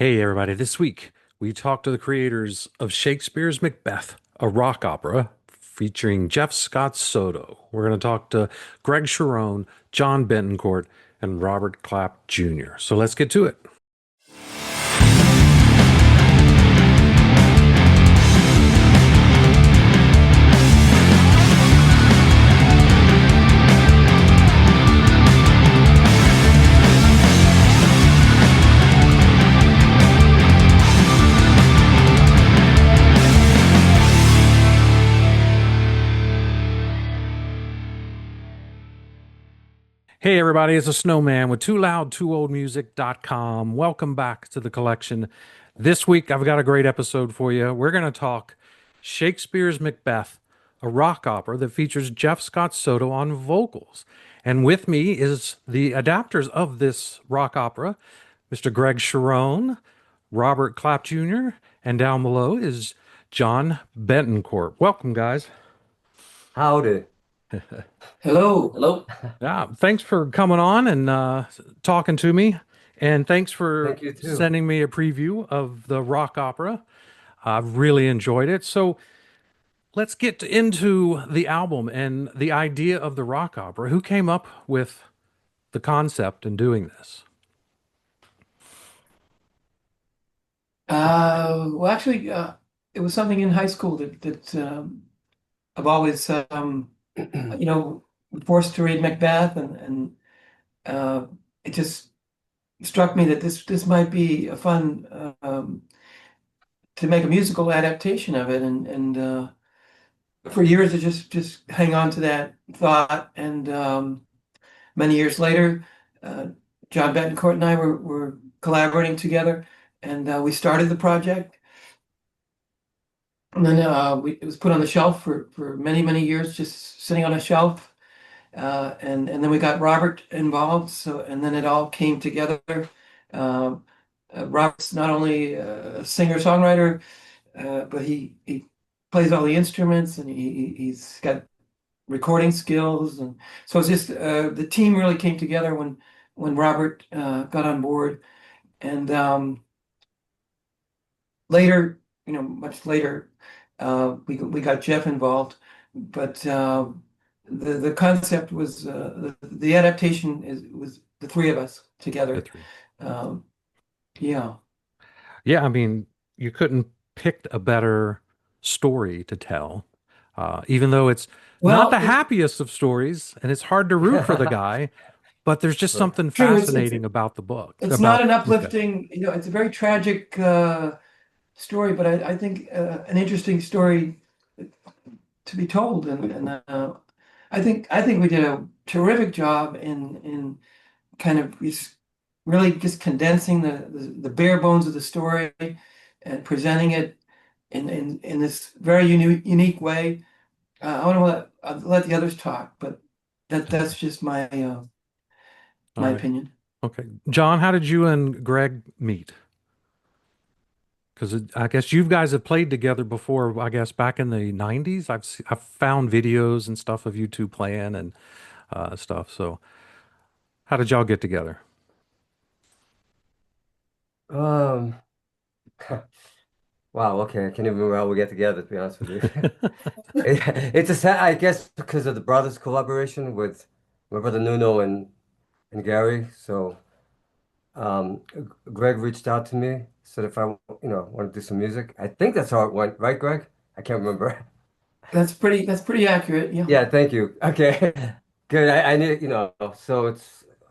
Hey, everybody. This week, we talked to the creators of Shakespeare's Macbeth, a rock opera featuring Jeff Scott Soto. We're going to talk to Greg Cherone, John Bettencourt, and Robert Clapp Jr. So let's get to it. Hey, everybody. It's a snowman with TooLoudTooOldMusic.com. Welcome back to the collection. This week, I've got a great episode for you. We're going to talk Shakespeare's Macbeth, a rock opera that features Jeff Scott Soto on vocals. And with me is the adapters of this rock opera, Mr. Greg Cherone, Robert Clapp Jr., and down below is John Bettencourt. Welcome, guys. Howdy. Hello. Hello. Yeah, thanks for coming on and talking to me. And thanks for Thank you too. sending me a preview of the rock opera. I've really enjoyed it. So let's get into the album and the idea of the rock opera. Who came up with the concept in doing this? It was something in high school that I've always, you know, forced to read Macbeth, and uh, it just struck me that this might be a fun to make a musical adaptation of it, and for years to just hang on to that thought, and many years later, uh, John Bettencourt and I were collaborating together, and we started the project. And then it was put on the shelf for many years, just sitting on a shelf. And then we got Robert involved. So and then it all came together. Uh, Robert's not only a singer-songwriter, but he plays all the instruments, and he's got recording skills. And so it's just the team really came together when Robert got on board. And later, much later, we got Jeff involved, but the concept was the adaptation was the three of us The together. three. Um, yeah. Yeah, I mean, you couldn't pick a better story to tell, even though it's not Well, the happiest of stories and it's hard to root for the guy, but there's just Right. something true. fascinating about the book, It's not about an Macbeth. uplifting. It's a very tragic story, but I think an interesting story to be told, and I think we did a terrific job in kind of really just condensing the bare bones of the story and presenting it in this very unique way. I want to let the others talk, but that's just All my right. opinion. Okay. John, how did you and Greg meet? Because I guess you guys have played together before, I guess back in the 90s. I've found videos and stuff of you two playing and stuff. So how did y'all get together? Um, wow, okay. I can't even remember how we get together, to be honest with you. It's a sad, I guess, because of the brothers' collaboration with my brother Nuno and Gary. So Greg reached out to me, said if I want to do some music. I think that's how it went, right, Greg? I can't remember. That's pretty accurate. Yeah. Yeah, thank you. Okay. Good. I knew, so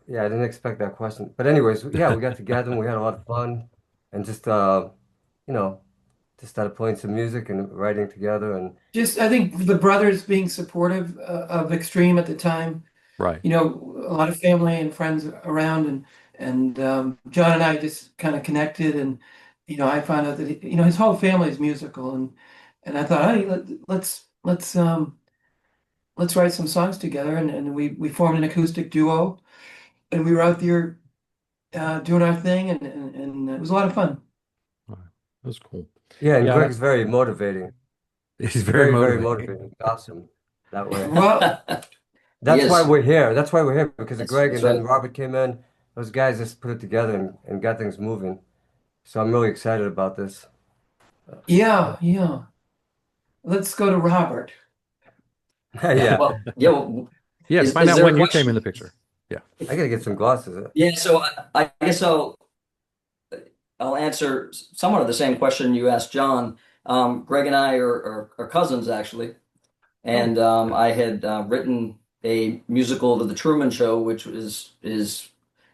yeah, I didn't expect that question. But anyways, yeah, we got together and we had a lot of fun and just you know, just started playing some music and writing together and Just I think the brothers being supportive of Extreme at the time. Right. A lot of family and friends around, and John and I just kind of connected, and I found out that his whole family is musical, and I thought, hey, let's write some songs together, and we formed an acoustic duo, and we were out there doing our thing, and it was a lot of fun. All right. That's cool. yeah, and Yeah, Greg is very motivating. he's very Very motivating. motivating. It's awesome that way. Well, That's why yes, we're here. That's why we're here because of that's Greg that's and then right. Robert came in. Those guys just put it together and got things moving. So I'm really excited about this. Yeah, yeah. Let's go to Robert. Yeah, Well, Yes, find is out there a when you came in question? the picture. Yeah. I gotta get some glasses. Yeah, so I guess I'll answer somewhat of the same question you asked John. Greg and I are cousins actually, Oh, and I had written a musical to the Truman Show, which is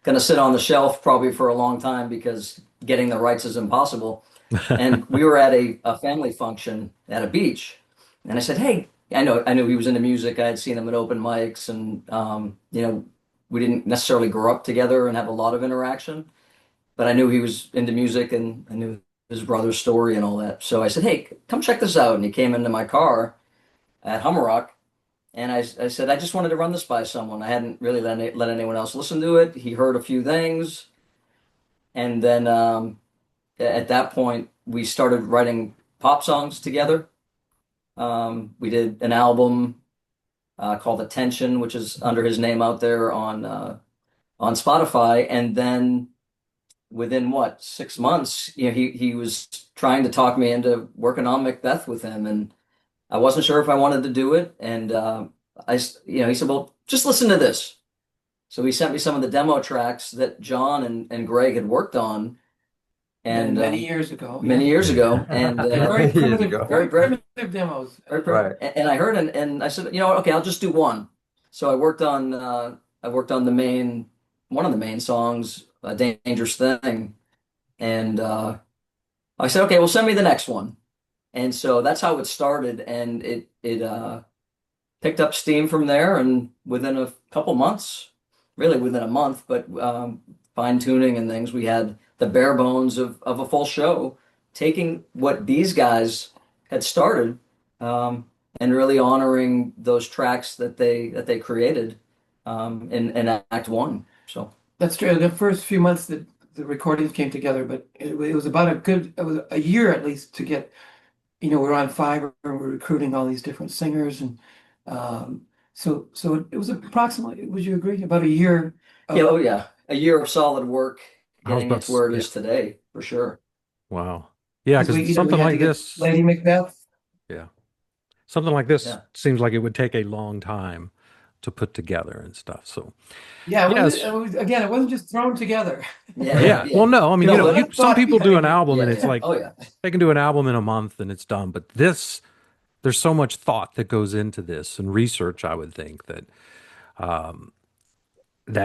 going to sit on the shelf probably for a long time because getting the rights is impossible. And we were at a family function at a beach, and I said, "Hey, I knew he was into music. I had seen him at open mics, and we didn't necessarily grow up together and have a lot of interaction, but I knew he was into music, and I knew his brother's story and all that. So I said, "Hey, come check this out." And he came into my car at Hummerock, and I said, "I just wanted to run this by someone. I hadn't really let anyone else listen to it." He heard a few things, and then at that point, we started writing pop songs together. We did an album called Attention, which is under his name out there on Spotify. And then within what, 6 months, he was trying to talk me into working on Macbeth with him, and I wasn't sure if I wanted to do it. And he said, "Well, just listen to this." So he sent me some of the demo tracks that John and Greg had worked on, and many years ago. many Yeah. years ago, and Very Years primitive, ago. very primitive demos. Right. and I heard, and I said, okay, I'll just do one. So I worked on one of the main songs, "A Dangerous Thing," and I said, "Okay, well, send me the next one." And so that's how it started, and it picked up steam from there. And within a couple months, really within a month, but fine tuning and things, we had the bare bones of a full show, taking what these guys had started, and really honoring those tracks that they created in Act One. So That's true. The first few months that the recordings came together, but it was about it was a year at least to get, we're on Fiverr and we're recruiting all these different singers. And so it was approximately, would you agree, about a year yeah, of, oh yeah, a year of solid work I was getting about it to where it yeah. is today, for sure. Wow. Yeah, because we, because we something had to like get this, Lady Macbeth. yeah, something like this Yeah. seems like it would take a long time to put together and stuff. So, Yeah, yes. again, it wasn't just thrown together. Yeah, Well, no, I mean, No, There's a lot of some thought people do an behind it. album and yeah, it's like oh yeah. they can do an album in a month and it's done. But this, there's so much thought that goes into this and research, I would think that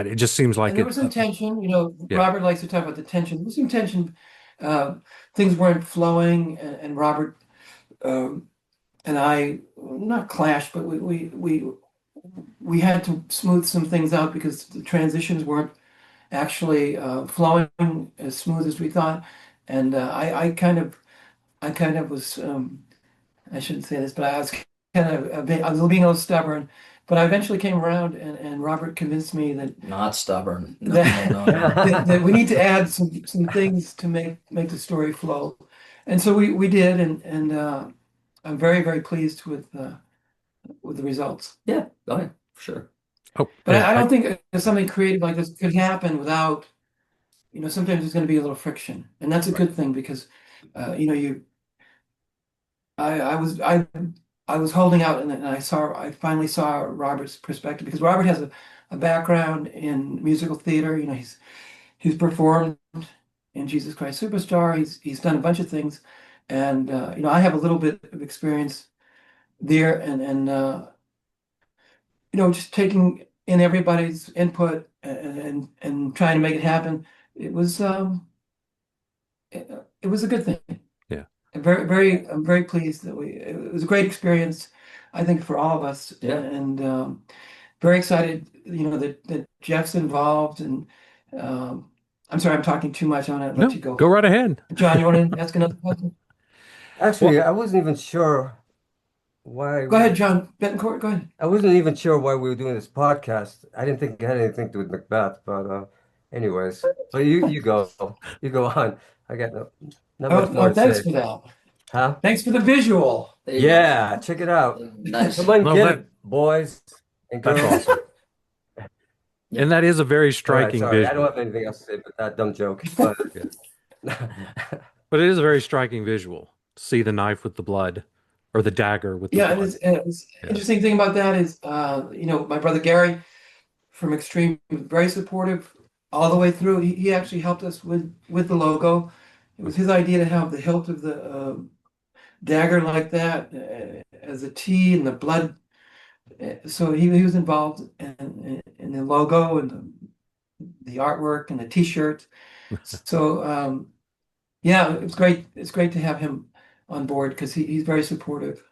it just seems And like there it. was some tension, Yeah. Robert likes to talk about the tension. There was some tension. Things weren't flowing, and Robert and I not clashed, but we had to smooth some things out because the transitions weren't actually flowing as smooth as we thought. And I kind of was I shouldn't say this, but I was kind of I was being a little stubborn. But I eventually came around, and Robert convinced me that Not stubborn. No, that, no, no. that we need to add some things to make the story flow. And so we did, and I'm very, very pleased with the results. Yeah, oh yeah, for sure. Oh, But and I don't think something creative like this could happen without, sometimes there's going to be a little friction, and that's a Right. good thing because, you I was holding out, and I finally saw Robert's perspective because Robert has a background in musical theater. He's performed in Jesus Christ Superstar. He's done a bunch of things, and I have a little bit of experience there, and just taking in everybody's input and trying to make it happen. It was it was a good thing. Yeah. I'm very pleased that it was a great experience, I think, for all of us. Yeah. And very excited, that Jeff's involved. And I'm sorry, I'm talking too much. I want to No, let you go. go right ahead. John, you want to ask another question? Actually, I wasn't even sure why. Go ahead, John Bettencourt. Go ahead. I wasn't even sure why we were doing this podcast. I didn't think it had anything to do with Macbeth, but anyways. But you go on. I got not much more to Thanks say. for that. Huh? Thanks for the visual. There you go. Yeah, check it out. Nice. Come on, Well, get that- it, boys and That's girls. awesome. And that is a very All right, striking sorry, I visual. don't have anything else to say but that dumb joke. But Yeah. But it is a very striking visual. See the knife with the blood, or the dagger with the Yeah, blood. and it's Yeah. interesting thing about that is, my brother Gary from Extreme was very supportive all the way through. He actually helped us with the logo. It was his idea to have the hilt of the dagger like that as a T and the blood. So he was involved in the logo and the artwork and the T-shirt. So yeah, it's great. It's great to have him on board because he's very supportive.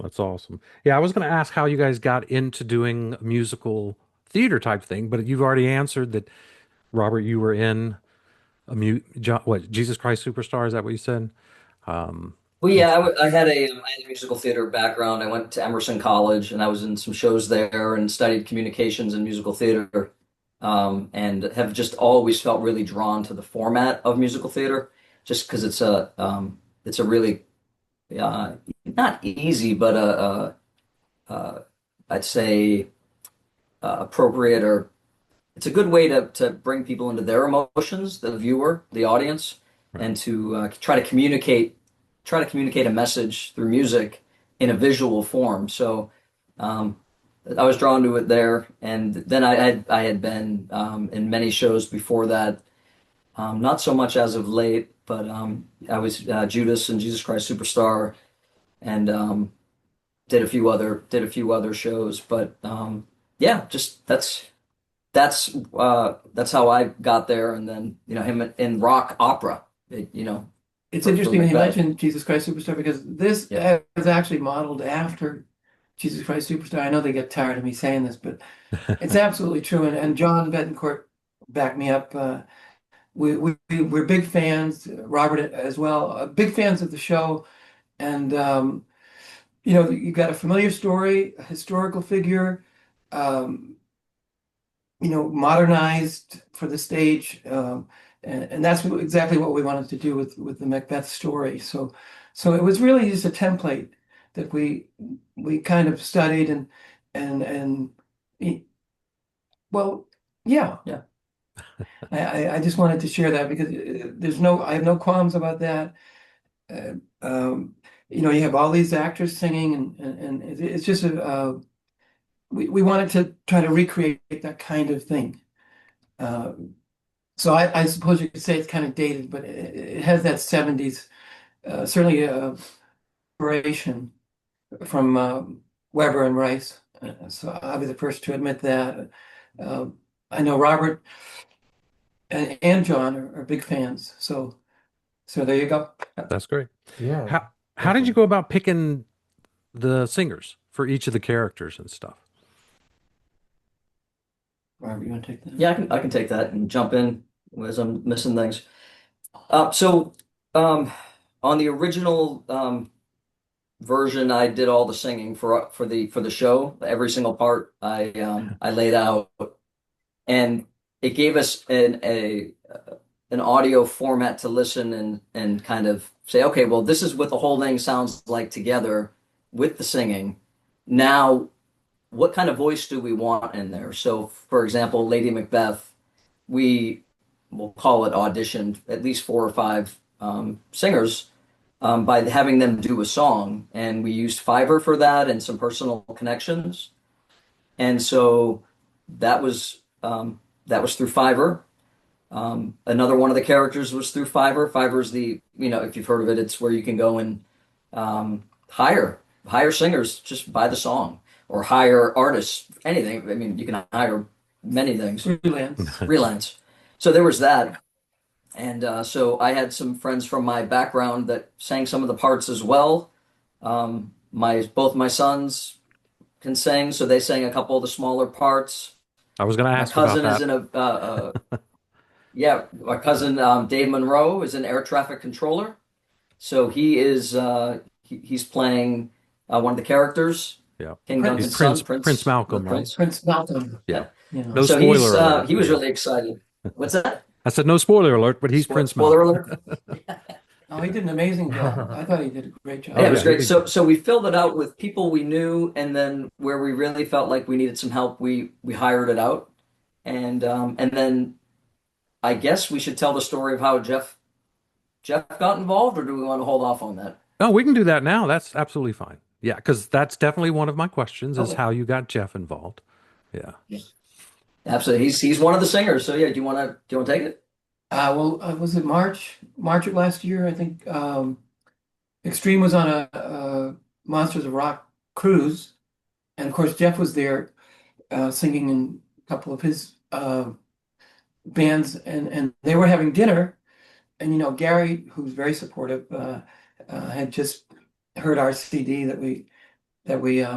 That's awesome. Yeah, I was going to ask how you guys got into doing a musical theater type thing, but you've already answered that, Robert, you were in what, Jesus Christ Superstar? Is that what you said? Um, Well, yeah, I had a musical theater background. I went to Emerson College, and I was in some shows there and studied communications and musical theater, and have just always felt really drawn to the format of musical theater, just because it's a really uh, not easy, but I'd say appropriate, or it's a good way to bring people into their emotions, the viewer, the audience, right. and to try to communicate a message through music in a visual form. So um, I was drawn to it there, and then I had been in many shows before that. Not so much as of late, but I was Judas and Jesus Christ Superstar, and did a few other shows. But yeah, just that's how I got there, and then him in rock opera, It's for interesting that you Macbeth. mentioned Jesus Christ Superstar because this Yeah. is actually modeled after Jesus Christ Superstar. I know they get tired of me saying this, but it's absolutely true. And John Bettencourt backed me up. We're big fans, Robert as well, big fans of the show. And, you got a familiar story, a historical figure, um, modernized for the stage. And that's exactly what we wanted to do with the Macbeth story. So it was really just a template that we kind of studied and e- well, yeah. Yeah. I just wanted to share that because I have no qualms about that. Uh, um, you have all these actors singing and it's just we wanted to try to recreate that kind of thing. Uh, so I suppose you could say it's kind of dated, but it has that 70s, certainly inspiration from Weber and Rice. So I'll be the first to admit that. Uh, I know Robert and John are big fans. So there you go. That's great. Yeah, How did you definitely. go about picking the singers for each of the characters and stuff? Robert, you want to take that? Yeah, I can take that and jump in as I'm missing things. So um, on the original version, I did all the singing for the show. Every single part I laid out, and it gave us an audio format to listen and kind of say, okay, well, this is what the whole thing sounds like together with the singing. Now, what kind of voice do we want in there? So, for example, Lady Macbeth, we will call it auditioned at least four or five singers by having them do a song, and we used Fiverr for that and some personal connections, and so that was through Fiverr. Another one of the characters was through Fiverr. Fiverr's if you've heard of it, it's where you can go and hire singers just by the song, or hire artists, anything. I mean, you can hire many things, Freelance. freelance. So there was that. And so I had some friends from my background that sang some of the parts as well. My both my sons can sing, so they sang a couple of the smaller parts. I was going to My ask about cousin is that. in my cousin Dave Monroe is an air traffic controller. So he's playing one of the characters, Yeah. King Prince. He's Duncan's son, Prince the Malcolm, right? Prince. Prince Malcolm. Yeah. Yeah. No So spoiler alert. he was Yeah. really excited. What's that? I said no spoiler alert, but he's Prince Spoiler Malcolm. alert? Oh, he did an amazing job. I thought he did a great job. Oh, Yeah, it was yeah, he great. did So great. we filled it out with people we knew, and then where we really felt like we needed some help, we hired it out, and then I guess we should tell the story of how Jeff got involved, or do we want to hold off on that? No, we can do that now. That's absolutely fine. Yeah, because that's definitely one of my questions is Okay. how you got Jeff involved. Yeah. Absolutely. He's one of the singers. So yeah, do you want to take it? Was it March of last year? I think Extreme was on a Monsters of Rock cruise, and of course Jeff was there singing in a couple of his bands, and they were having dinner, and Gary, who's very supportive, had just heard our CD that we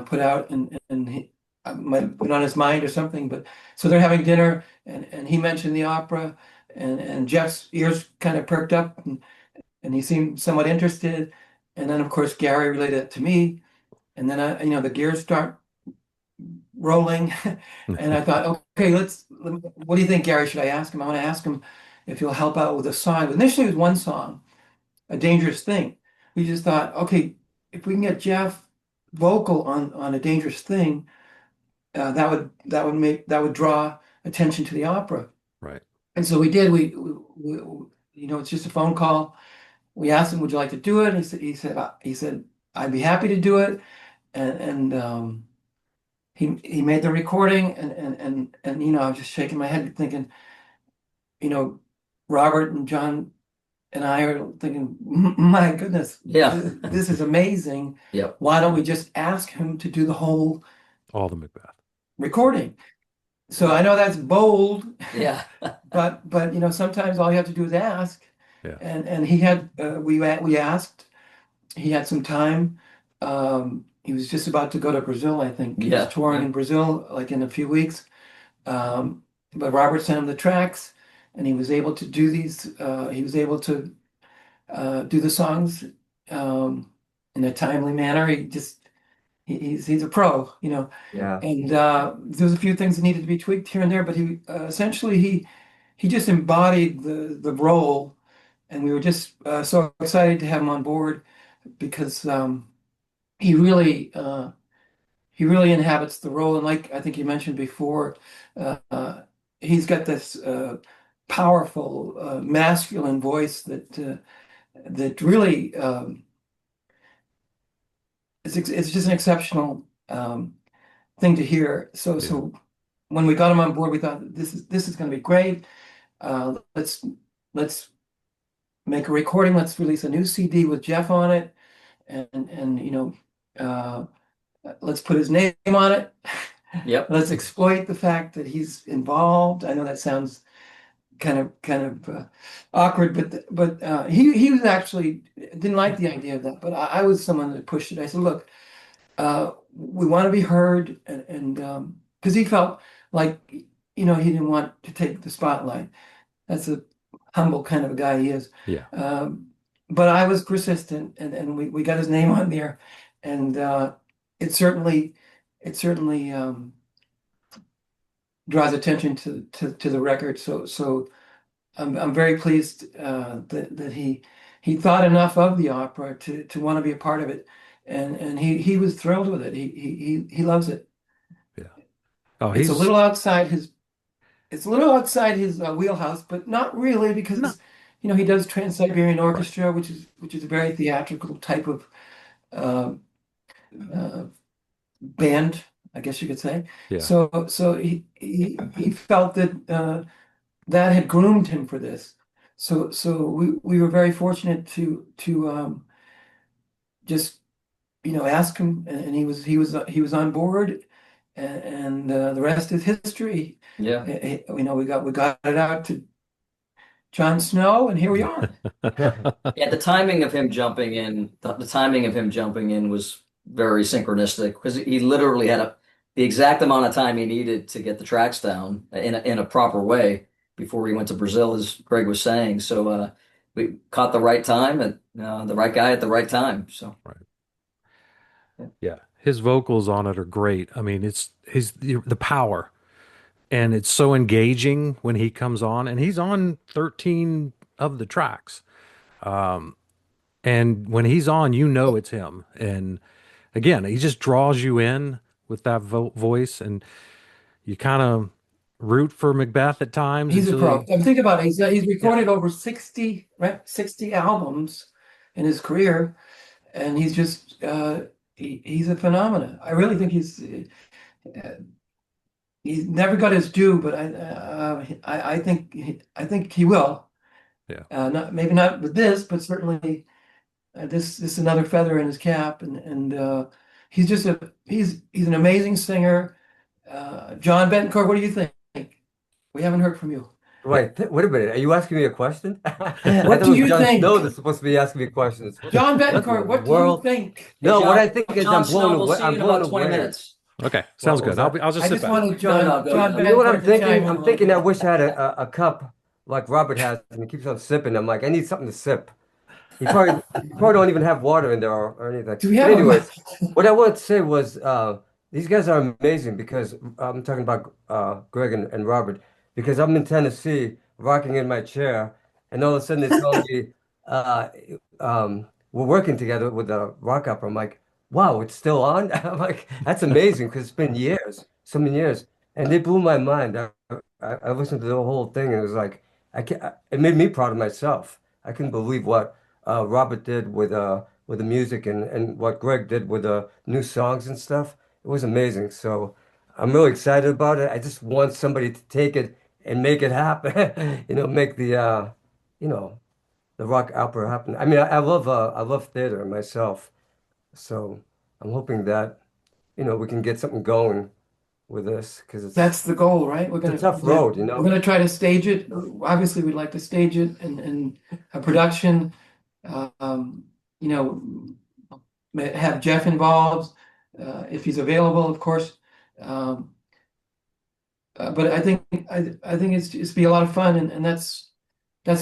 put out, and he might have put on his mind or something. But so they're having dinner, and he mentioned the opera, and Jeff's ears kind of perked up, and he seemed somewhat interested. And then of course Gary related it to me, and then the gears start rolling, and I thought, okay, what do you think, Gary? Should I ask him? I want to ask him if he'll help out with a song. Initially, it was one song, A Dangerous Thing. We just thought, okay, if we can get Jeff vocal on A Dangerous Thing, that would draw attention to the opera. Right. And so we did. It's just a phone call. We asked him, "Would you like to do it?" He said, "I'd be happy to do it." And he made the recording, and I was just shaking my head, thinking, Robert and John and I are thinking, my goodness, Yeah. this is amazing. Yep. Why don't we just ask him to do the whole All the MacBeth. recording? So I know that's bold, Yeah. but sometimes all you have to do is ask. Yeah. And he had we asked. He had some time. He was just about to go to Brazil, I think. He Yeah. was touring in Brazil like in a few weeks. But Robert sent him the tracks, and he was able to do these. He was able to do the songs in a timely manner. He's a pro, Yeah. And there's a few things that needed to be tweaked here and there, but he essentially he just embodied the role, and we were just so excited to have him on board because he really inhabits the role, and like I think you mentioned before, he's got this powerful masculine voice that really it's just an exceptional thing to hear. So when we got him on board, we thought this is going to be great. Let's make a recording. Let's release a new CD with Jeff on it, and let's put his name on it. Yep. Let's exploit the fact that he's involved. I know that sounds kind of awkward, but he was actually didn't like the idea of that. But I was someone that pushed it. I said, look, we want to be heard, and because he felt like he didn't want to take the spotlight. That's a humble kind of a guy he is. Yeah. But I was persistent, and we got his name on there, and it certainly draws attention to the record. So I'm very pleased that he thought enough of the opera to want to be a part of it, and he was thrilled with it. He loves it. Yeah. Oh, It's a little outside his wheelhouse, but not really, because he does Trans-Siberian Orchestra, which is a very theatrical type of band, I guess you could say. Yeah. So he felt that that had groomed him for this. So we were very fortunate to just ask him, and he was on board, and the rest is history. Yeah. We got it out to Jon Snow, and here we are. Yeah, the timing of him jumping in, the timing of him jumping in was very synchronistic because he literally had the exact amount of time he needed to get the tracks down in a proper way before he went to Brazil, as Greg was saying. So we caught the right time and the right guy at the right time. So Yeah. His vocals on it are great. I mean, it's the power, and it's so engaging when he comes on, and he's on 13 of the tracks. And when he's on, it's him. And again, he just draws you in with that voice, and you kind of root for MacBeth at times He's a until pro. he, I'm thinking about it. He's yeah. recorded over 60, right, 60 albums in his career, and he's just he's a phenomenon. I really think he's never got his due, but I think he will. Yeah. Not maybe not with this, but certainly this is another feather in his cap, and he's just he's an amazing singer. John Bettencourt, what do you think? We haven't heard from you. Wait, wait a minute. Are you asking me a question? I What thought it do was you Jon Snow think? that's supposed to be asking me questions. John What in the Bettencourt, what do you world? think? Hey, No, what I John, think is Jon I'm blown Snow, we'll away. see you I'm in blown about 20 away. minutes. Okay, sounds What was good. that? I'll just I sit just back. wanted No, go. John You know what Bettencourt I'm to chime thinking? in a I'm little thinking I bit. wish I had a cup like Robert has, and he keeps on sipping. I'm like, I need something to sip. He probably don't even have water in there or anything. Do we But have a anyways, what I wanted to say was these guys are amazing because I'm talking about Greg and Robert because I'm in Tennessee rocking in my chair and all of a sudden they tell me uh, we're working together with a rock opera. I'm like, wow, it's still on? I'm like, that's amazing because it's been years, so many years. And they blew my mind. I listened to the whole thing and it was like, it made me proud of myself. I couldn't believe what Robert did with the music and what Greg did with the new songs and stuff. It was amazing. So I'm really excited about it. I just want somebody to take it and make it happen. Make you know, the rock opera happen. I mean, I love theater myself. So I'm hoping that, we can get something going with this because That's the goal, right? it's a tough road, We're gonna try to stage it. Obviously, we'd like to stage it and a production. Um, you know, have Jeff involved if he's available, of course. Um, but I think it's be a lot of fun, and that's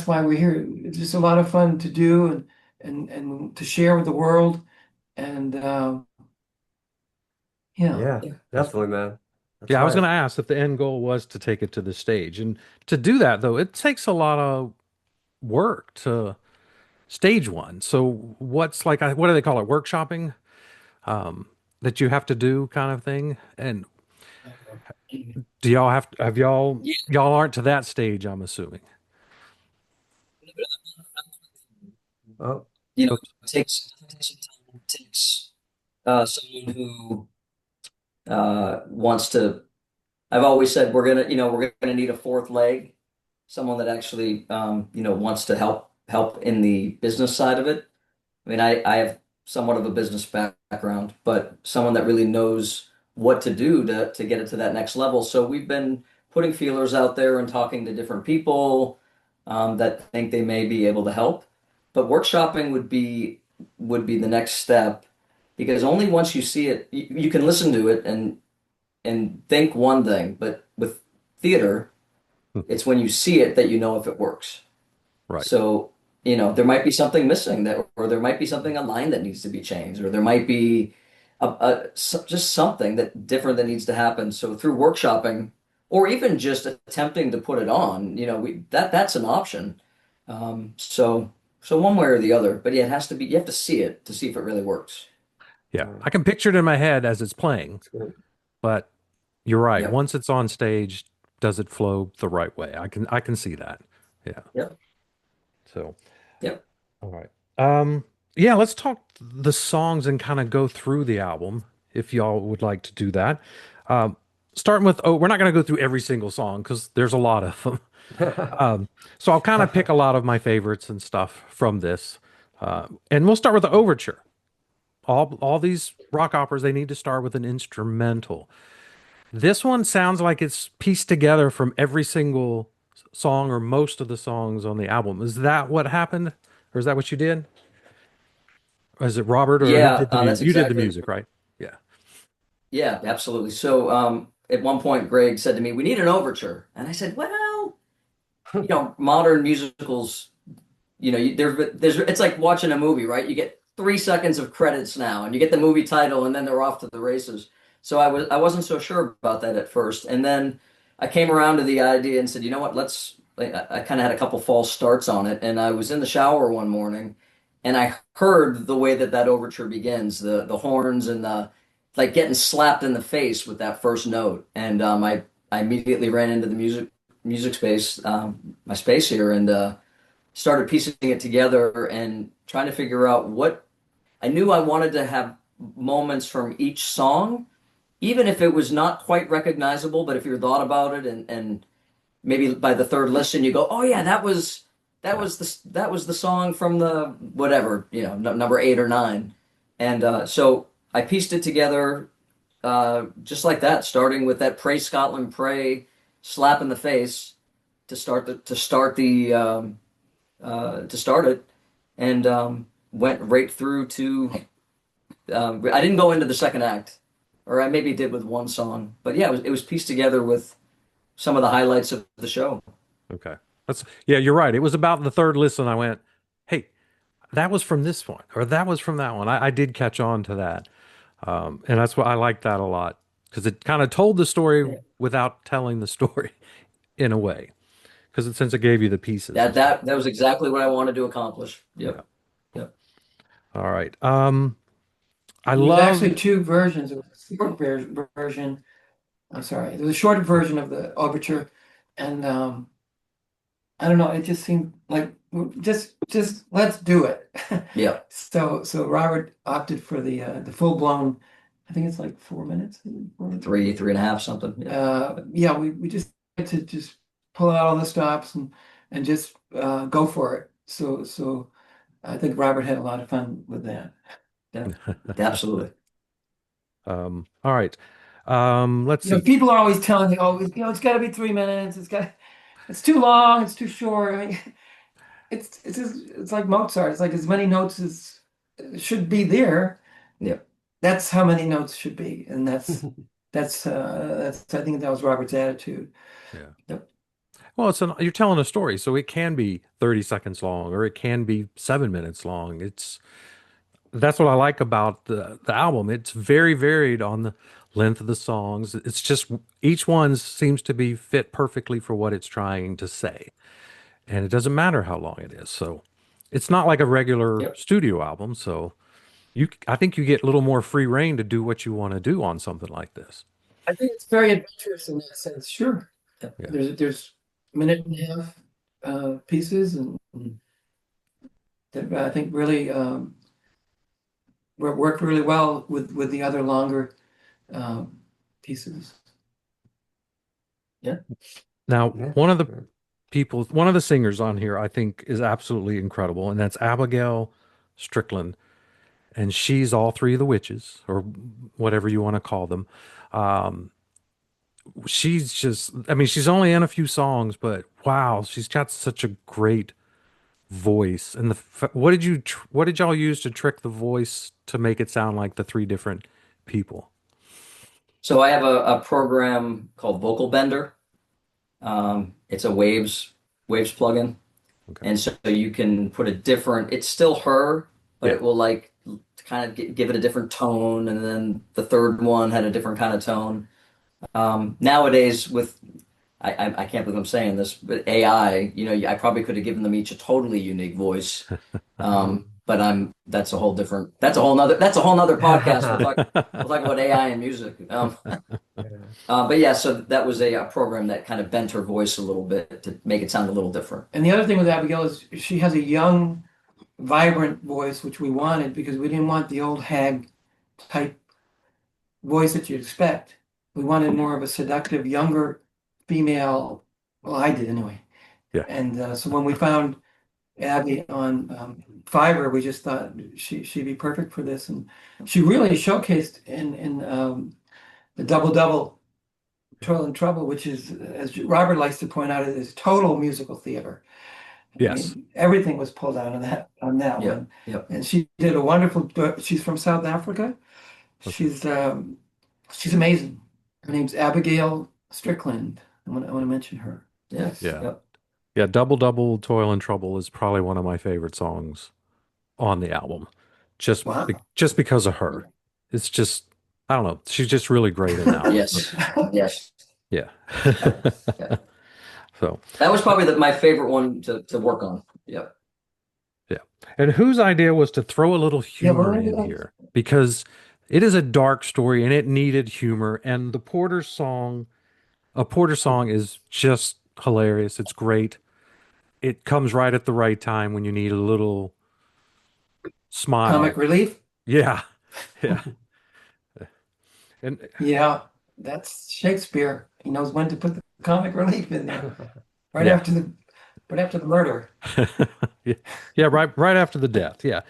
why we're here. It's just a lot of fun to do and to share with the world, and yeah. Yeah, Yeah. definitely, man. That's Yeah, I was right. going to ask if the end goal was to take it to the stage. And to do that, though, it takes a lot of work to stage one. So what's like, what do they call it? Workshopping, that you have to do kind of thing. And do y'all have Yeah, y'all aren't to that stage, I'm assuming. Oh, Oops. it takes some time. It takes someone who wants to. I've always said we're gonna need a fourth leg, someone that actually wants to help in the business side of it. I mean, I have somewhat of a business background, but someone that really knows what to do to get it to that next level. So we've been putting feelers out there and talking to different people that think they may be able to help. But workshopping would be the next step because only once you see it, you can listen to it and think one thing, but with theater, Hmm. it's when you see it that you know if it works. Right. So, there might be something missing or there might be something online that needs to be changed, or there might be just something that different that needs to happen. So through workshopping, or even just attempting to put it on, that's an option. So one way or the other, but yeah, it has to be, you have to see it to see if it really works. Yeah. yeah, I can picture it in my head as it's playing, that's good. but you're right. Yep. Once it's on stage, does it flow the right way? I can see that. Yeah. Yep. So, Yep. all right. Yeah, let's talk the songs and kind of go through the album if y'all would like to do that. Um, Starting with, we're not going to go through every single song because there's a lot of them. So I'll kind of pick a lot of my favorites and stuff from this. And we'll start with the overture. All these rock operas, they need to start with an instrumental. This one sounds like it's pieced together from every single song or most of the songs on the album. Is that what happened? Or is that what you did? Or is it Robert or who Yeah, did the music? that's You did the exactly. music, right? Yeah. Yeah, absolutely. So at one point, Greg said to me, "We need an overture," and I said, "Well, modern musicals, it's like watching a movie, right? You get 3 seconds of credits now, and you get the movie title, and then they're off to the races." So I wasn't so sure about that at first, and then I came around to the idea and said, "You know what? Let's." I kind of had a couple false starts on it, and I was in the shower one morning, and I heard the way that overture begins, the horns and the like getting slapped in the face with that first note, and I immediately ran into the music space, my space here, and started piecing it together and trying to figure out what I knew I wanted to have moments from each song, even if it was not quite recognizable, but if you thought about it and maybe by the third listen you go, oh yeah, that was the song from the whatever, number 8 or 9. And so I pieced it together just like that, starting with that Pray Scotland Pray slap in the face to start it, and went right through to. I didn't go into the second act, or I maybe did with one song, but yeah, it was pieced together with some of the highlights of the show. Okay. Yeah, you're right. It was about the third listen. I went, hey, that was from this one, or that was from that one. I did catch on to that. And that's what I like that a lot because it kind of told the story without telling the story in a way. Because since it gave you the pieces. That was exactly what I wanted to accomplish. Yep. Yep. All right. I There's love. actually two versions. There was a short version. I'm sorry. There was a short version of the overture, and I don't know. It just seemed like just let's do it. Yeah. So Robert opted for the full blown. I think it's like 4 minutes. 3.5 something. Yeah. Yeah. We just had to just pull out all the stops and just go for it. So I think Robert had a lot of fun with that. Yeah. Absolutely. All right. Let's You know, see. people are always telling me, oh, it's got to be 3 minutes. It's too long. It's too short. I mean, it's like Mozart. It's like as many notes as should be there. Yep. That's how many notes should be, and that's I think that was Robert's attitude. Yeah. Yep. Well, you're telling a story, so it can be 30 seconds long, or it can be 7 minutes long. That's what I like about the album. It's very varied on the length of the songs. It's just each one seems to be fit perfectly for what it's trying to say. And it doesn't matter how long it is. So it's not like a regular Yep. studio album. So I think you get a little more free reign to do what you want to do on something like this. I think it's very adventurous in that sense. Sure. Yeah. There's minute and a half pieces and that I think really work really well with the other longer pieces. Yeah. Now, Yeah. one of the singers on here I think is absolutely incredible, and that's Abigail Strickland. And she's all three of the witches, or whatever you want to call them. She's just, I mean, she's only in a few songs, but wow, she's got such a great voice. And what did y'all use to trick the voice to make it sound like the three different people? So I have a program called Vocal Bender. It's a Waves plugin. Okay. And so you can put it's still her, but Yeah. it will like kind of give it a different tone. And then the third one had a different kind of tone. Nowadays I can't believe I'm saying this, but AI, I probably could have given them each a totally unique voice. But that's a whole nother podcast. We'll talk about AI and music. But yeah, so that was a program that kind of bent her voice a little bit to make it sound a little different. And the other thing with Abigail is she has a young, vibrant voice, which we wanted because we didn't want the old hag type voice that you'd expect. We wanted more of a seductive, younger female. Well, I did anyway. Yeah. And so when we found Abby on Fiverr, we just thought she'd be perfect for this, and she really showcased in the double Toil and Trouble, which is, as Robert likes to point out, it is total musical theater. Yes. Everything was pulled out of that on that Yep, one. yep. And she did a wonderful. She's from South Africa. Okay. She's amazing. Her name's Abigail Strickland. I want to mention her. Yes. Yeah. Yep. Yeah, Double Toil and Trouble is probably one of my favorite songs on the album. Just Wow. just because of her. It's just, I don't know. She's just really great in that. Yes. Yes. Yeah. Yeah. So, That was probably my favorite one to work on. Yep. and whose idea was to throw a little humor well, in here? Because it is a dark story and it needed humor. And the Porter song A Porter song is just hilarious. It's great. It comes right at the right time when you need a little smile. Comic relief. Yeah. Yeah. And Yeah, that's Shakespeare. He knows when to put the comic relief in there. Right yeah. after the right after the murder. Yeah. Yeah, right after the death. Yeah.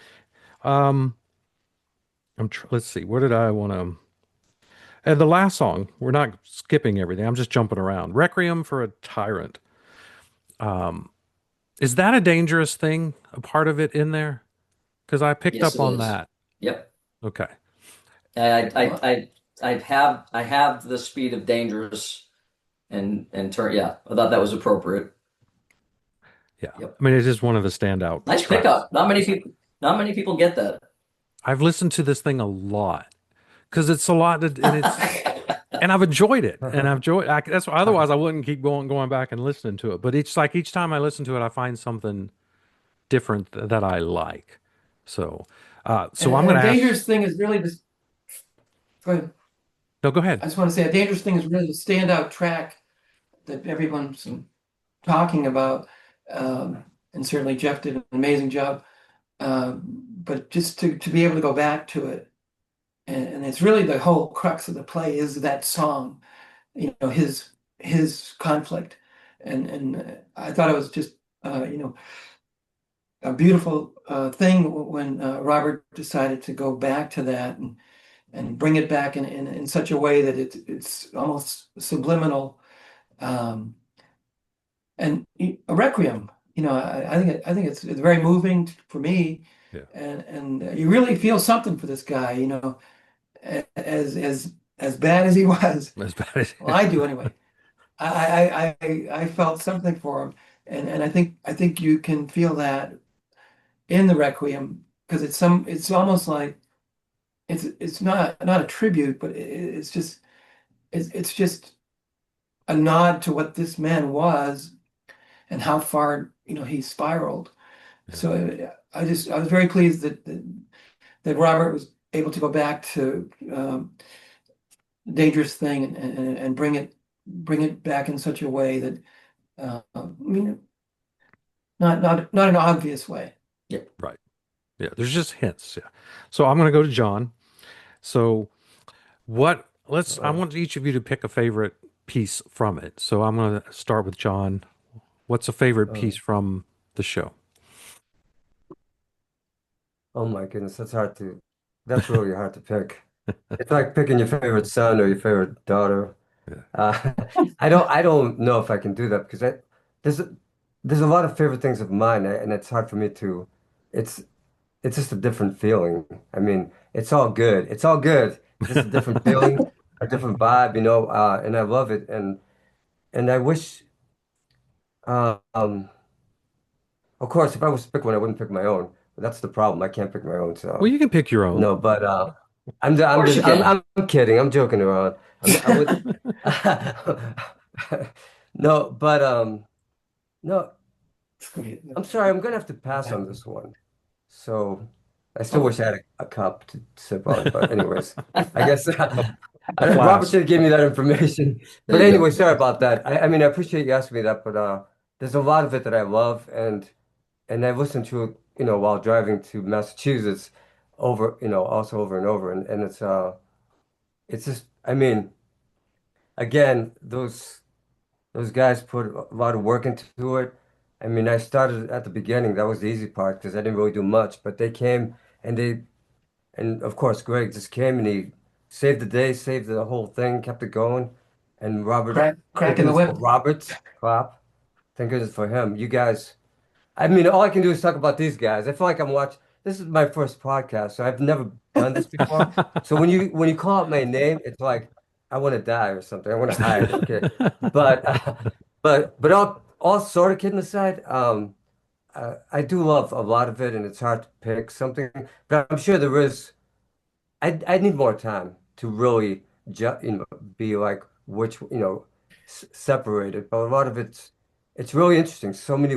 Um let's see. Where did I want to And the last song, we're not skipping everything. I'm just jumping around. Requiem for a Tyrant. Um is that a dangerous thing? A part of it in there? Because I picked Yes, up it on is. that. Yep. Okay. Well, I have the speed of dangerous and turn. Yeah, I thought that was appropriate. Yeah. Yep. I mean, it is one of the standout Nice tracks. pickup. Not many people get that. I've listened to this thing a lot because it's a lot, and I've enjoyed it, and I've enjoyed. That's why, otherwise I wouldn't keep going back and listening to it. But it's like each time I listen to it, I find something different that I like. So, so I'm and going a to ask. dangerous thing is really this. Go ahead. No, go I ahead. just want to say a dangerous thing is really the standout track that everyone's talking about. And certainly Jeff did an amazing job. But just to be able to go back to it, and it's really the whole crux of the play is that song, his conflict, and I thought it was just a beautiful thing when Robert decided to go back to that and bring it back in such a way that it's almost subliminal. Um, and a requiem, I think it's very moving for me, Yeah. and you really feel something for this guy, as bad as he was. As bad as Well, I do anyway. I felt something for him, and I think you can feel that in the requiem because it's almost like it's not a tribute, but it's just a nod to what this man was and how far he spiraled. Yeah. So I was very pleased that Robert was able to go back to Dangerous Thing and bring it back in such a way that I mean not an obvious way. Yep. right. Yeah. There's just hints. Yeah. So I'm going to go to John. So I want each of you to pick a favorite piece from it. So I'm going to start with John. What's a favorite piece from the show? Oh my goodness, that's really hard to pick. It's like picking your favorite son or your favorite daughter. Yeah. Uh, I don't know if I can do that because there's a, there's a lot of favorite things of mine, and it's hard for me to. It's it's just a different feeling. I mean, it's all good. It's all good. It's just a different feeling, a different vibe, and I love it. And I wish, um, of course, if I was to pick one, I wouldn't pick my own. But that's the problem. I can't pick my own, Well, so you can pick your own. no. But Of I'm course you just, can. I'm kidding. I'm joking around. I would, no, but no. I'm sorry. I'm gonna have to pass on this one. So I still wish I had a cup to sip on. But anyways, I guess A Robert flask. should have given me that information. There But you anyway, go. sorry about that. I mean, I appreciate you asking me that. But there's a lot of it that I love, and I've listened to it, while driving to Massachusetts, also over and over, and it's just, I mean, again, those guys put a lot of work into it. I mean, I started at the beginning. That was the easy part because I didn't really do much. But they came and and of course, Greg just came and he saved the day, saved the whole thing, kept it going. And Robert, thank Cracking the goodness for whip. Robert Clapp. Thank goodness for him. You guys, I mean, all I can do is talk about these guys. I feel like I'm watching. This is my first podcast, so I've never done this before. So when you call out my name, it's like I want to die or something. I want to hide. Okay, but but all sort of kidding aside, I do love a lot of it, and it's hard to pick something. But I'm sure there is. I need more time to really ju be like which separate it. But a lot of it's really interesting. So many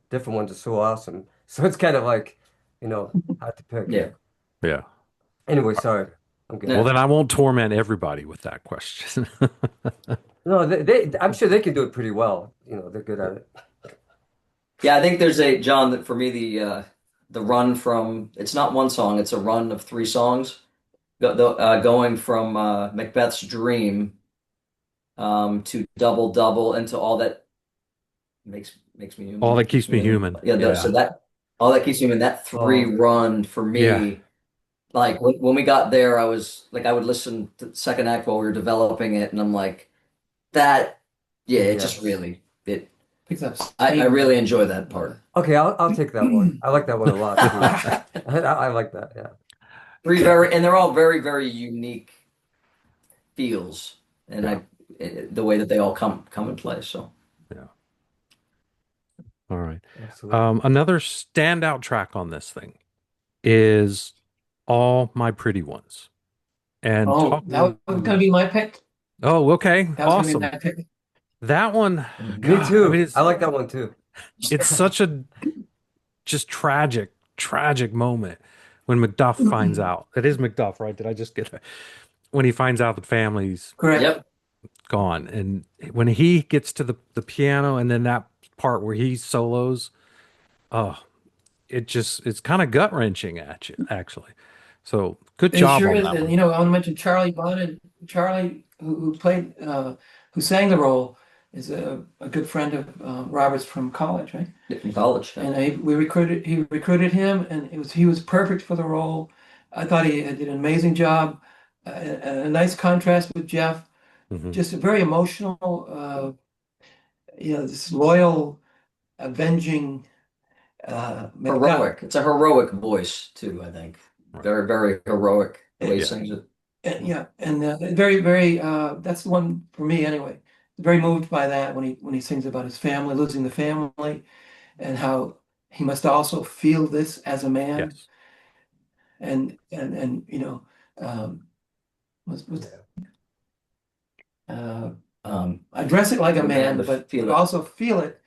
different ones are so awesome. So it's kind of like hard to pick. Yeah. Yeah. Anyway, sorry. I'm Well, good. then I won't torment everybody with that question. No, I'm sure they can do it pretty well. You know, they're good at it. Yeah, I think there's a John that for me the run from it's not one song, it's a run of three songs going from Macbeth's Dream to Double Double into all that makes me All human. that keeps Keeps me me human. human. Yeah, Yeah. so that all that keeps me human. That three Oh, run for Yeah. me, like when we got there, I was like I would listen to the second act while we were developing it, and I'm like that. Yeah, it just yes. really it. Picks up I steam. really enjoy that part. Okay, I'll take that one. I like that one a lot too. I like that. Yeah. Three very, and they're all very, very unique feels, and Yeah. the way that they all come in play. So Yeah. All right. Absolutely. Another standout track on this thing is All My Pretty Ones. And Oh, talk. that was going to be my pick. Oh, okay. That was going to be Awesome. my pick. That one, Me God, I mean, too. I like that one too. it's such a just tragic moment when Macduff finds out. It is Macduff, right? Did I just get that? When he finds out the family's Correct. yep, gone. And when he gets to the piano and then that part where he solos, oh, it's kind of gut wrenching at you, actually. So good It job sure on is. that And one. I want to mention Charlie Bonnet. Charlie, who played, who sang the role, is a good friend of Robert's from college, right? in college. And he recruited him, and he was perfect for the role. I thought he did an amazing job. A nice contrast with Jeff. Mhm. Just a very emotional, this loyal, avenging Macbeth. Heroic. It's a heroic voice too, I think. Right. Very, very heroic the way he Yeah. sings it. And, yeah, and very, very. That's the one for me anyway. Very moved by that when he sings about his family, losing the family, and how he must also feel this as a man, Yes. and um, was address it like a Man, man, but but feel it. also feel it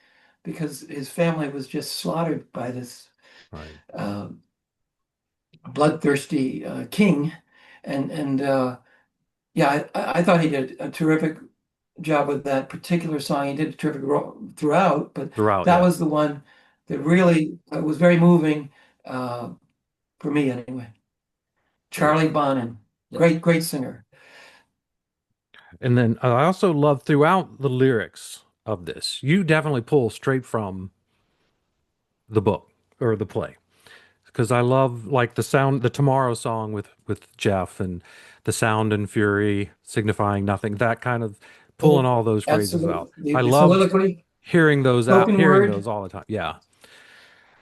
because his family was just slaughtered by this Right. bloodthirsty king, and yeah, I thought he did a terrific job with that particular song. He did a terrific role throughout, but Throughout, that yeah. was the one that really was very moving uh, for me anyway. Charlie Bonham, Yep. great singer. And then I also love throughout the lyrics of this, you definitely pull straight from the book or the play. Because I love like the Tomorrow song with Jeff and the sound and fury signifying nothing, that kind of pulling Oh, all those phrases out. absolutely. I The loved soliloquy, spoken hearing word. those all the time. Yeah.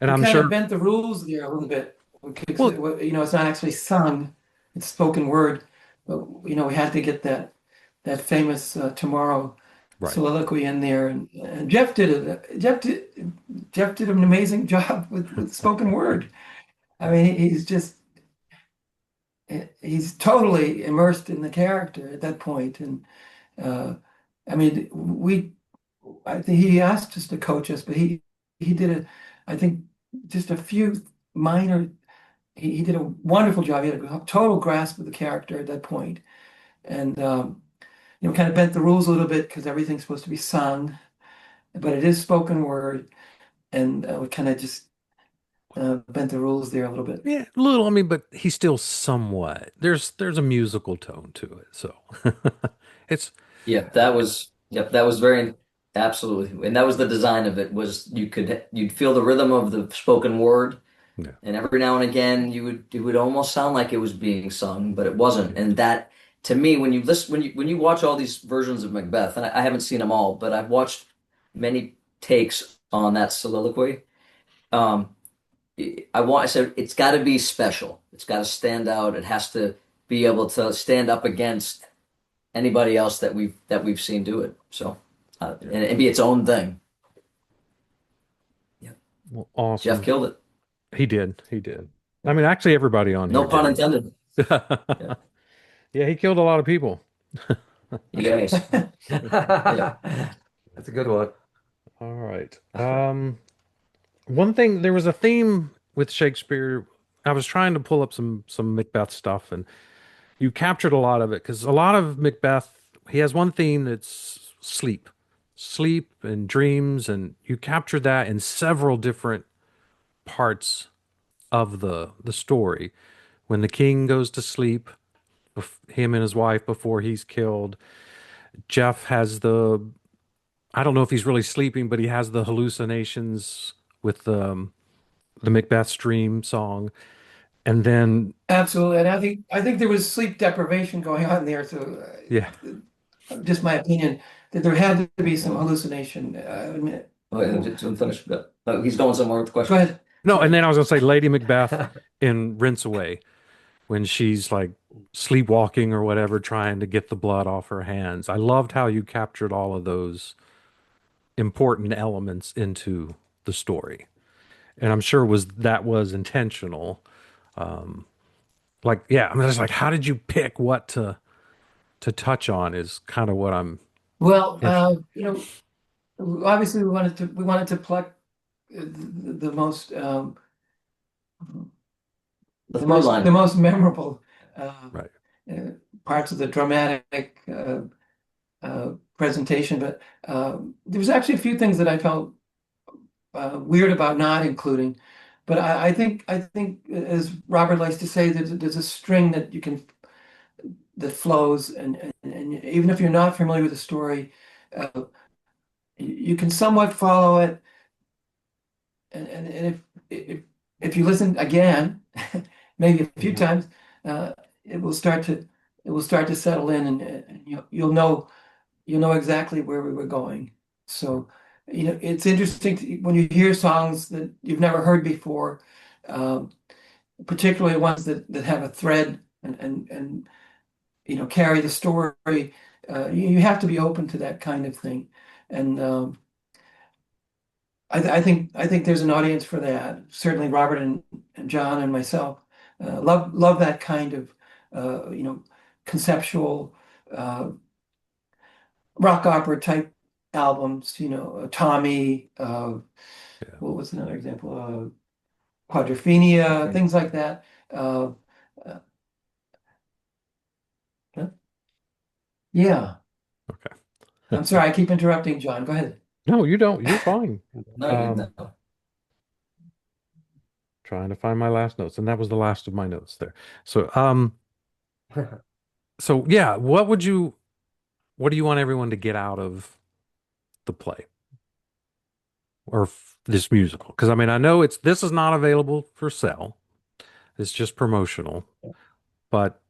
And We I'm kind of sure, bent the rules there a little bit. Because, well, it's not actually sung, it's spoken word. But, we had to get that famous Tomorrow right. soliloquy in there. And Jeff did an amazing job with spoken word. I mean, he's totally immersed in the character at that point. And uh, I mean, I think he asked us to coach us, but he did I think just a few minor. He did a wonderful job. He had a total grasp of the character at that point, and kind of bent the rules a little bit because everything's supposed to be sung, but it is spoken word, and we kind of just bent the rules there a little bit. Yeah, little, I mean, but he's still somewhat. There's a musical tone to it. So it's That was very absolutely, and that was the design of it. Was you'd feel the rhythm of the spoken word, yeah. and every now and again it would almost sound like it was being sung, but it wasn't. And that to me, when you listen, when you watch all these versions of Macbeth, and I haven't seen them all, but I've watched many takes on that soliloquy. Um, I said it's got to be special. It's got to stand out. It has to be able to stand up against anybody else that we've seen do it. So and be its own thing. Yeah, Well, Jeff awesome. killed it. He did. He did. I mean, actually, everybody on No here pun did. intended. Yeah, Yeah, he killed a lot of people. you guys. Yeah. That's a good one. All right. One thing, there was a theme with Shakespeare. I was trying to pull up some Macbeth stuff, and you captured a lot of it because a lot of Macbeth he has one theme that's sleep and dreams, and you capture that in several different parts of the story. When the king goes to sleep, him and his wife before he's killed, Jeff has I don't know if he's really sleeping, but he has the hallucinations with the Macbeth stream song. And then, Absolutely. And I think there was sleep deprivation going on there. So yeah. just my opinion that there had to be some hallucination. I admit. Oh, yeah, to finish. He's going somewhere with the Go question. ahead. No, and Sorry. then I was gonna say Lady Macbeth in Rinse Away when she's like sleepwalking or whatever, trying to get the blood off her hands. I loved how you captured all of those important elements into the story. And I'm sure that was intentional. Like, yeah, I'm just like, how did you pick what to touch on is kind of what I'm Well, interested. obviously we wanted to pluck the most The through the line. most memorable uh, Right. uh, parts of the dramatic presentation, but there was actually a few things that I felt weird about not including. But I think as Robert likes to say, there's a string that flows, and even if you're not familiar with the story, uh, you can somewhat follow it. And if you listen again, maybe a few Mhm. times, uh, it will start to it will start to settle in, and you'll know exactly where we were going. So, it's interesting when you hear songs that you've never heard before, um, particularly ones that have a thread and carry the story. You have to be open to that kind of thing, and I think there's an audience for that. Certainly, Robert and John and myself love that kind of conceptual uh, rock opera type albums. Tommy. Yeah. What was another example? Quadrophenia, Okay. things like that. Uh, uh, yeah. Okay. I'm sorry, I keep interrupting, John. Go ahead. No, you don't. You're fine. No, Um, no. trying to find my last notes, and that was the last of my notes there. So, so yeah, what do you want everyone to get out of the play or this musical? Because I mean, I know this is not available for sale. It's just promotional. But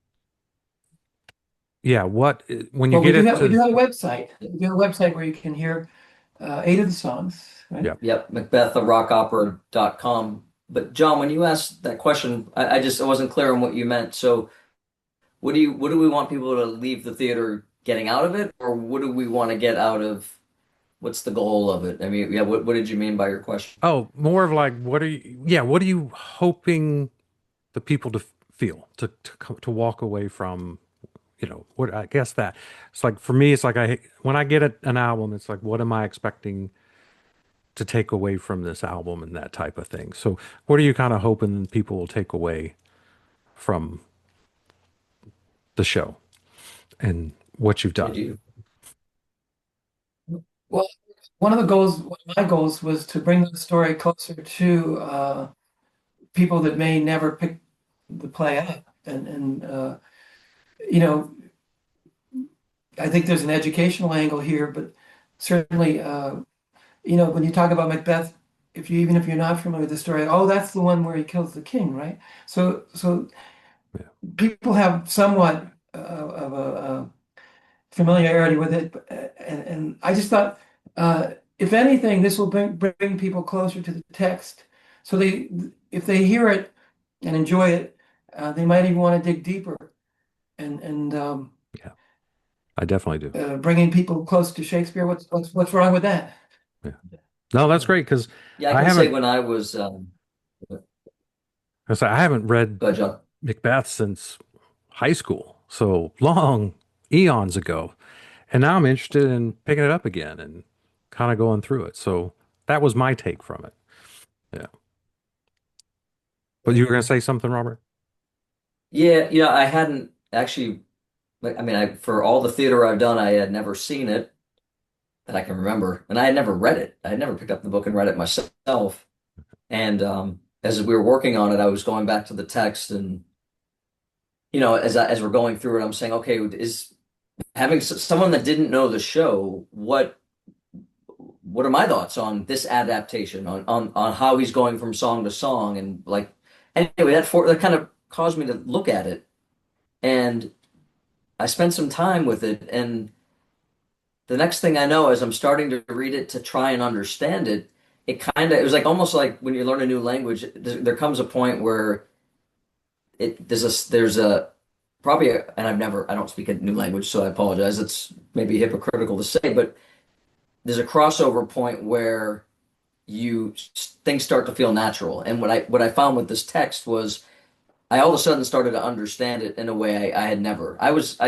yeah, when you Well, we get do it have we do to, have a website. We do have a website where you can hear 8 of the songs, right? yeah. Yep, MacBethARockOpera.com. But John, when you asked that question, I wasn't clear on what you meant. So what do we want people to leave the theater getting out of it, or what do we want to get out of what's the goal of it? I mean, yeah, what did you mean by your question? Oh, more of like, what are you hoping the people to feel to walk away from, what I guess that it's like for me, it's like when I get an album, it's like, what am I expecting to take away from this album and that type of thing. So, what are you kind of hoping people will take away from the show and what you've Did done? you? Well, one of my goals was to bring the story closer to people that may never pick the play up, and you know, I think there's an educational angle here, but certainly, when you talk about Macbeth, even if you're not familiar with the story, oh, that's the one where he kills the king, right? So Yeah, people have somewhat of a familiarity with it, and I just thought, if anything, this will bring people closer to the text. So if they hear it and enjoy it, they might even want to dig deeper, and yeah, I definitely do. bringing people close to Shakespeare. What's wrong with that? Yeah, no, that's great because Yeah, I I can say haven't, when I was I haven't read John. Macbeth since high school, so long eons ago. And now I'm interested in picking it up again and kind of going through it. So that was my take from it. Yeah. But you were going to say something, Robert? Yeah, I hadn't actually like, I mean, for all the theater I've done, I had never seen it that I can remember, and I had never read it. I had never picked up the book and read it myself. And as we were working on it, I was going back to the text, and as we're going through it, I'm saying, okay, is having someone that didn't know the show, what are my thoughts on this adaptation, on how he's going from song to song, and like anyway, that kind of caused me to look at it, and I spent some time with it, and the next thing I know, as I'm starting to read it to try and understand it, it was like almost like when you learn a new language, there comes a point where there's a probably and I don't speak a new language, so I apologize. It's maybe hypocritical to say, but there's a crossover point where things start to feel natural. And what I found with this text was I all of a sudden started to understand it in a way I had never. I was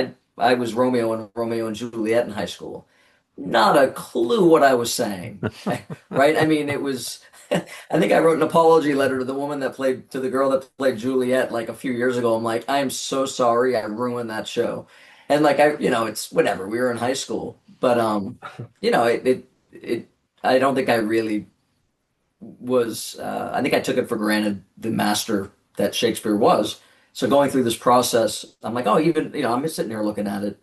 Romeo and Juliet in high school. Not a clue what I was saying, right? I mean, it was. I think I wrote an apology letter to the girl that played Juliet like a few years ago. I'm like, I am so sorry, I ruined that show, and like it's whatever. We were in high school, but it. I don't think I really was. I think I took it for granted the master that Shakespeare was. So going through this process, I'm like, oh, even I'm sitting here looking at it,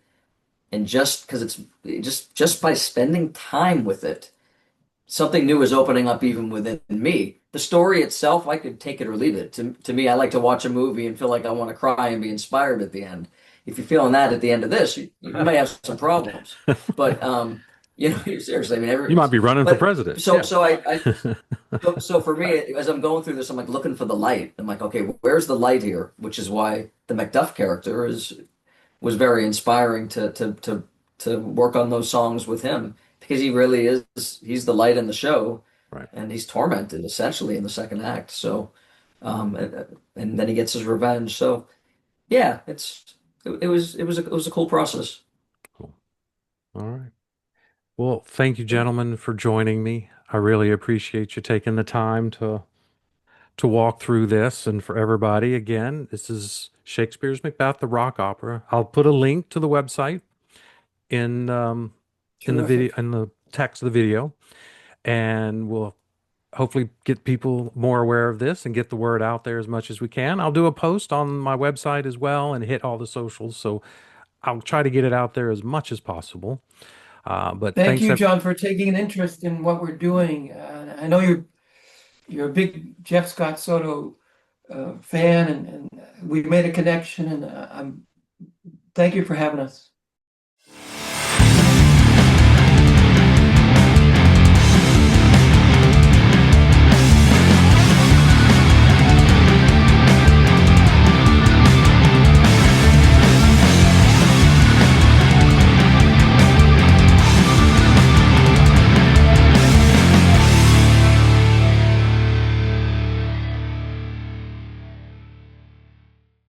and just because it's just by spending time with it, something new is opening up even within me. The story itself, I could take it or leave it. To me, I like to watch a movie and feel like I want to cry and be inspired at the end. If you're feeling that at the end of this, you may have some problems. But seriously, I mean, You might be running for president. So, Yeah. so for me, as I'm going through this, I'm like looking for the light. I'm like, okay, where's the light here? Which is why the MacBeth character was very inspiring to work on those songs with him, because he really he's the light in the show, Right. and he's tormented essentially in the second act. So and then he gets his revenge. So yeah, it was a cool process. Cool. All right. Well, thank you, gentlemen, for joining me. I really appreciate you taking the time to walk through this. And for everybody, again, this is Shakespeare's Macbeth, the rock opera. I'll put a link to the website in the video, Terrific. in the text of the video, and we'll hopefully get people more aware of this and get the word out there as much as we can. I'll do a post on my website as well and hit all the socials. So I'll try to get it out there as much as possible. But Thank thanks. you, John, for taking an interest in what we're doing. I know you're a big Jeff Scott Soto fan, and we made a connection. And thank you for having us.